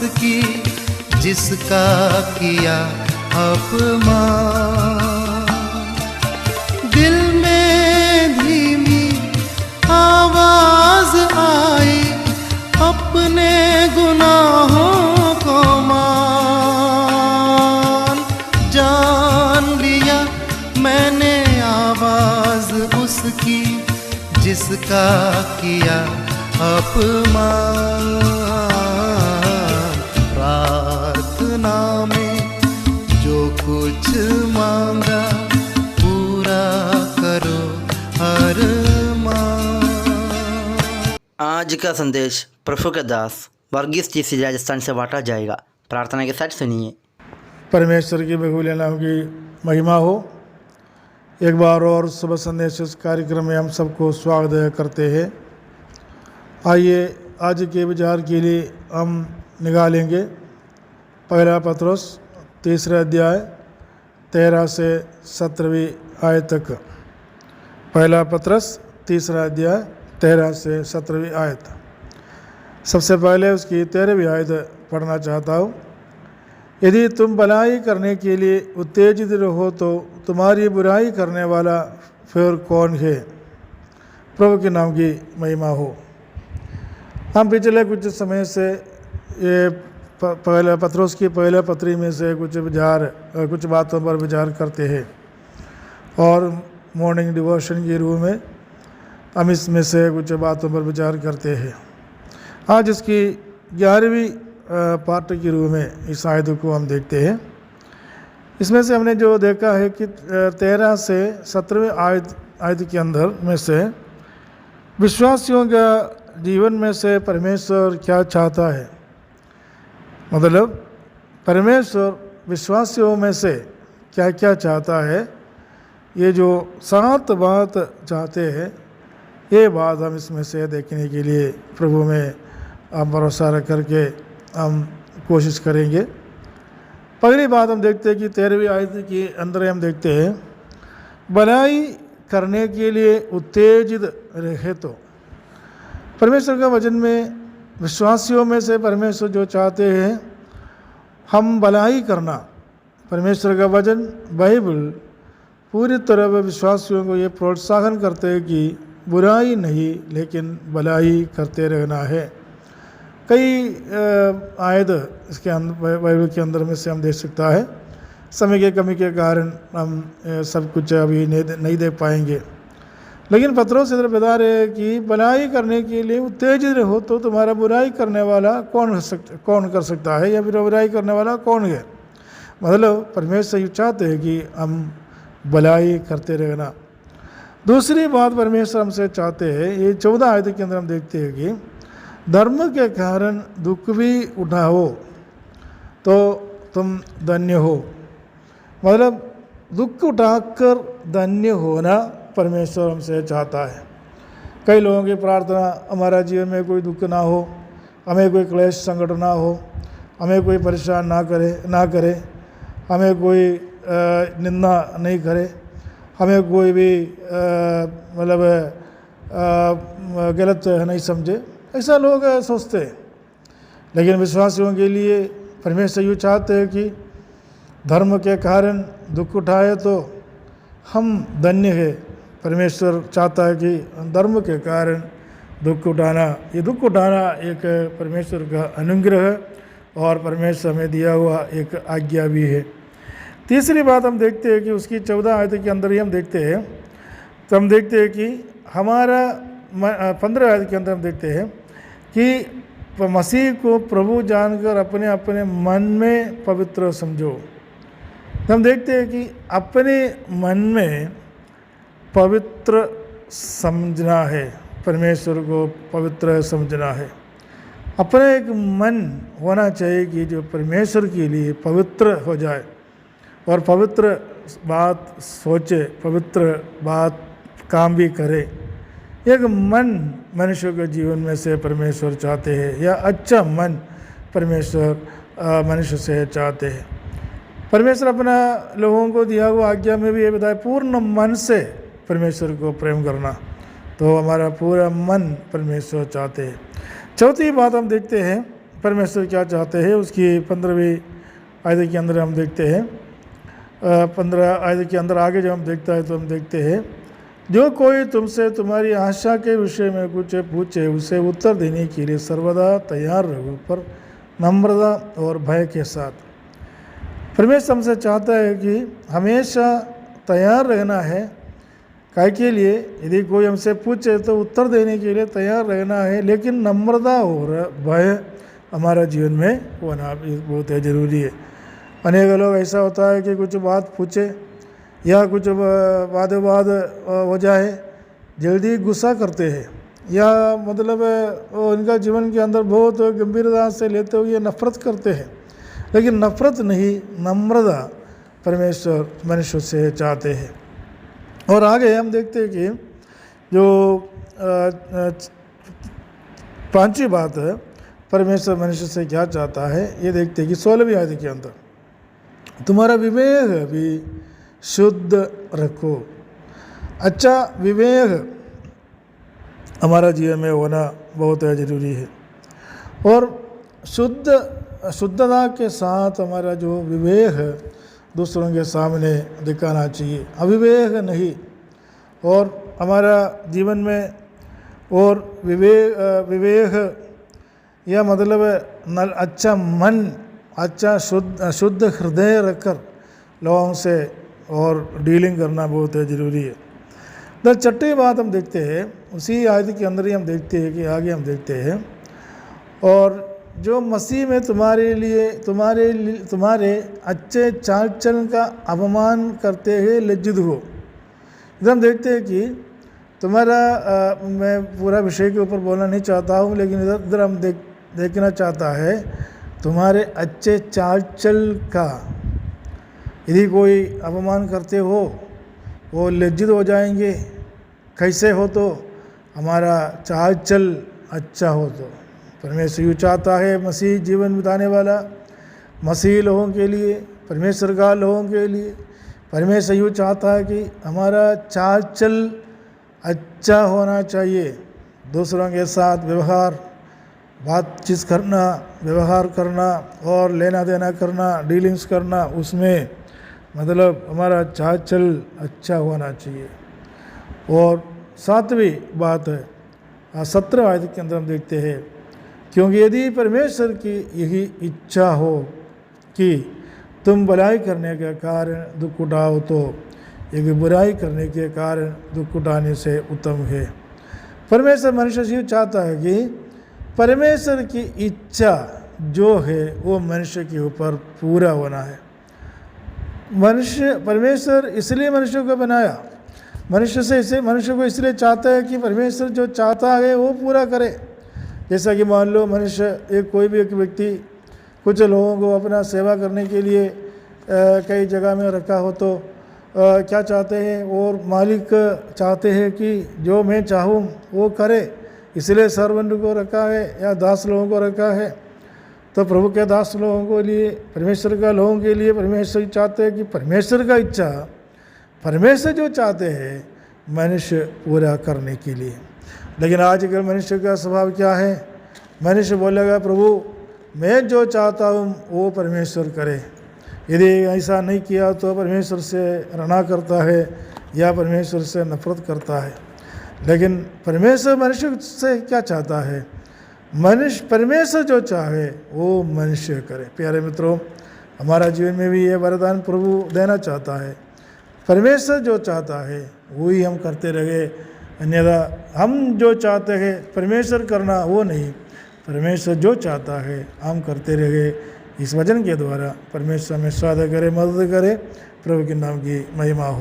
उसकी जिसका किया अपमान। दिल में धीमी आवाज आई, अपने गुनाहों को मान। जान लिया मैंने आवाज उसकी जिसका किया अपमान। प्रार्थना में जो कुछ मांगा पूरा करो अरमान। आज का संदेश प्रभु के दास वर्गीस जी राजस्थान से बांटा जाएगा। प्रार्थना के साथ सुनिए। परमेश्वर की बहुमूल्य नाम की महिमा हो। एक बार और सुबह संदेश इस कार्यक्रम में हम सबको स्वागत करते हैं। आइए आज के विचार के लिए हम निकालेंगे पहला पत्रुस 3 अध्याय 13 से 17वीं आयत तक। पहला पत्रुस 3 अध्याय 13 से 17वीं आयत। सबसे पहले उसकी 13वीं आयत पढ़ना चाहता हूँ। यदि तुम भलाई करने के लिए उत्तेजित रहो तो तुम्हारी बुराई करने वाला फिर कौन है। प्रभु के नाम की महिमा हो। हम पिछले कुछ समय से ये पहले पत्रुस की पहले पत्री में से कुछ बातों पर विचार करते हैं और मॉर्निंग डिवोशन के रूप में हम इसमें से कुछ बातों पर विचार करते हैं। आज इसकी 11वीं पार्ट के रूप में इस आयत को हम देखते हैं। इसमें से हमने जो देखा है कि 13 से 17वें आयत के अंदर में से विश्वासियों का जीवन में से परमेश्वर क्या चाहता है। मतलब परमेश्वर विश्वासियों में से क्या क्या चाहता है। ये जो 7 बात चाहते हैं, ये बात हम इसमें से देखने के लिए प्रभु में हम भरोसा रख करके हम कोशिश करेंगे। पहली बात हम देखते हैं कि 13वीं आयत के अंदर हम देखते हैं भलाई करने के लिए उत्तेजित रहे। तो परमेश्वर का वचन में विश्वासियों में से परमेश्वर जो चाहते हैं हम भलाई करना। परमेश्वर का वचन बाइबल पूरी तरह विश्वासियों को ये प्रोत्साहन करते हैं कि बुराई नहीं लेकिन भलाई करते रहना है। कई आयत इसके अंदर बाइबल के अंदर में से हम देख सकता है। समय के कमी के कारण हम सब कुछ अभी नहीं देख पाएंगे, लेकिन पत्रोस इधर बता रहे हैं कि भलाई करने के लिए उत्तेजित रहो तो तुम्हारा बुराई करने वाला कौन कर सकता है, या फिर बुराई करने वाला कौन है। मतलब परमेश्वर ये चाहते हैं कि हम भलाई करते रहना। दूसरी बात परमेश्वर हमसे चाहते हैं, ये 14 आयत के अंदर हम देखते हैं कि धर्म के कारण दुख भी उठाओ तो तुम धन्य हो। मतलब दुख उठाकर धन्य होना परमेश्वर हमसे चाहता है। कई लोगों की प्रार्थना हमारा जीवन में कोई दुख ना हो, हमें कोई क्लेश संकट ना हो, हमें कोई परेशान ना करे, हमें कोई निंदा नहीं करे, हमें कोई भी मतलब गलत नहीं समझे। ऐसा लोग सोचते हैं। लेकिन विश्वासियों के लिए परमेश्वर यूँ चाहते हैं कि धर्म के कारण दुख उठाए तो हम धन्य है। परमेश्वर चाहता है कि धर्म के कारण दुख उठाना, ये दुख उठाना एक परमेश्वर का अनुग्रह और परमेश्वर में दिया हुआ एक आज्ञा भी है। तीसरी बात हम देखते हैं कि उसकी 14 आयत के अंदर ही हम देखते हैं, तो हम देखते हैं कि हमारा 15 आयत के अंदर हम देखते हैं कि मसीह को प्रभु जानकर अपने अपने मन में पवित्र समझो। हम देखते हैं कि अपने मन में पवित्र समझना है, परमेश्वर को पवित्र समझना है। अपना एक मन होना चाहिए कि जो परमेश्वर के लिए पवित्र हो जाए और पवित्र बात सोचे, पवित्र बात काम भी करे। एक मन मनुष्य के जीवन में से परमेश्वर चाहते हैं, या अच्छा मन परमेश्वर मनुष्य से चाहते हैं। परमेश्वर अपना लोगों को दिया हुआ आज्ञा में भी ये बताया पूर्ण मन से परमेश्वर को प्रेम करना, तो हमारा पूरा मन परमेश्वर चाहते हैं। चौथी बात हम देखते हैं परमेश्वर क्या चाहते हैं उसकी 15वीं आयत के अंदर हम देखते हैं। 15 आयत के अंदर आगे जब हम देखता है तो हम देखते हैं, जो कोई तुमसे तुम्हारी आशा के विषय में कुछ पूछे उसे उत्तर देने के लिए सर्वदा तैयार रहो, पर नम्रता और भय के साथ। परमेश्वर हमसे चाहता है कि हमेशा तैयार रहना है। काय के लिए? यदि कोई हमसे पूछे तो उत्तर देने के लिए तैयार रहना है, लेकिन नम्रता और भय हमारा जीवन में होना भी बहुत ज़रूरी है। अनेक लोग ऐसा होता है कि कुछ बात पूछे या कुछ वाद हो जाए, जल्दी गुस्सा करते हैं, या मतलब उनका जीवन के अंदर बहुत गंभीरता से लेते हुए नफरत करते हैं। लेकिन नफरत नहीं, नम्रता परमेश्वर मनुष्य से चाहते हैं। और आगे हम देखते हैं कि जो 5वीं बात है, परमेश्वर मनुष्य से क्या चाहता है, ये देखते हैं कि 16वीं आयत के अंदर, तुम्हारा विवेक भी शुद्ध रखो। अच्छा विवेक हमारा जीवन में होना बहुत ज़रूरी है, और शुद्धता के साथ हमारा जो विवेक है दूसरों के सामने दिखाना चाहिए, अविवेक नहीं। और हमारा जीवन में और विवेक या मतलब अच्छा मन, अच्छा शुद्ध हृदय रखकर लोगों से और डीलिंग करना बहुत ज़रूरी है। तो 6वीं बात हम देखते हैं, उसी आयत के अंदर ही हम देखते हैं कि आगे हम देखते हैं, और जो मसीह में तुम्हारे अच्छे चाल चलन का अपमान करते हुए लज्जित हो। इधर हम देखते हैं कि तुम्हारा मैं पूरा विषय के ऊपर बोलना नहीं चाहता हूँ, लेकिन इधर हम देखना चाहता है तुम्हारे अच्छे चाल चल का। यदि कोई अपमान करते हो वो लज्जित हो जाएंगे। कैसे हो? तो हमारा चाल चल अच्छा हो। तो परमेश्वर यूँ चाहता है, मसीह जीवन बिताने वाला मसीह लोगों के लिए, परमेश्वर का लोगों के लिए परमेश्वर यूँ चाहता है कि हमारा चाल चल अच्छा होना चाहिए। दूसरों के साथ व्यवहार, बातचीत करना, व्यवहार करना और लेना देना करना, डीलिंग्स करना, उसमें मतलब हमारा चाल चल अच्छा होना चाहिए। और 7वीं बात है 17 आयत के अंदर हम देखते हैं, क्योंकि यदि परमेश्वर की यही इच्छा हो कि तुम भलाई करने के कारण दुख उठाओ, तो एक बुराई करने के कारण दुख उठाने से उत्तम है। परमेश्वर मनुष्य से चाहता है कि परमेश्वर की इच्छा जो है वो मनुष्य के ऊपर पूरा होना है। परमेश्वर इसलिए मनुष्य को बनाया, मनुष्य को इसलिए चाहता है कि परमेश्वर जो चाहता है वो पूरा करे। जैसा कि मान लो मनुष्य कोई भी एक व्यक्ति कुछ लोगों को अपना सेवा करने के लिए कई जगह में रखा हो, तो क्या चाहते हैं, और मालिक चाहते हैं कि जो मैं चाहूँ वो करे, इसलिए सर्वेंट को रखा है या दास लोगों को रखा है। तो प्रभु के दास लोगों को लिए, परमेश्वर का लोगों के लिए परमेश्वर चाहते हैं कि परमेश्वर का इच्छा, परमेश्वर जो चाहते हैं मनुष्य पूरा करने के लिए। लेकिन आजकल मनुष्य का स्वभाव क्या है? मनुष्य बोलेगा प्रभु मैं जो चाहता हूँ वो परमेश्वर करे, यदि ऐसा नहीं किया तो परमेश्वर से रणा करता है या परमेश्वर से नफरत करता है। लेकिन परमेश्वर मनुष्य से क्या चाहता है? परमेश्वर जो चाहे वो मनुष्य करे। प्यारे मित्रों, हमारा जीवन में भी ये वरदान प्रभु देना चाहता है। परमेश्वर जो चाहता है वही हम करते रहे, अन्यथा हम जो चाहते हैं परमेश्वर करना वो नहीं, परमेश्वर जो चाहता है हम करते रहे। इस वचन के द्वारा परमेश्वर हमें सहायता करे, मदद करे। प्रभु के नाम की महिमा हो।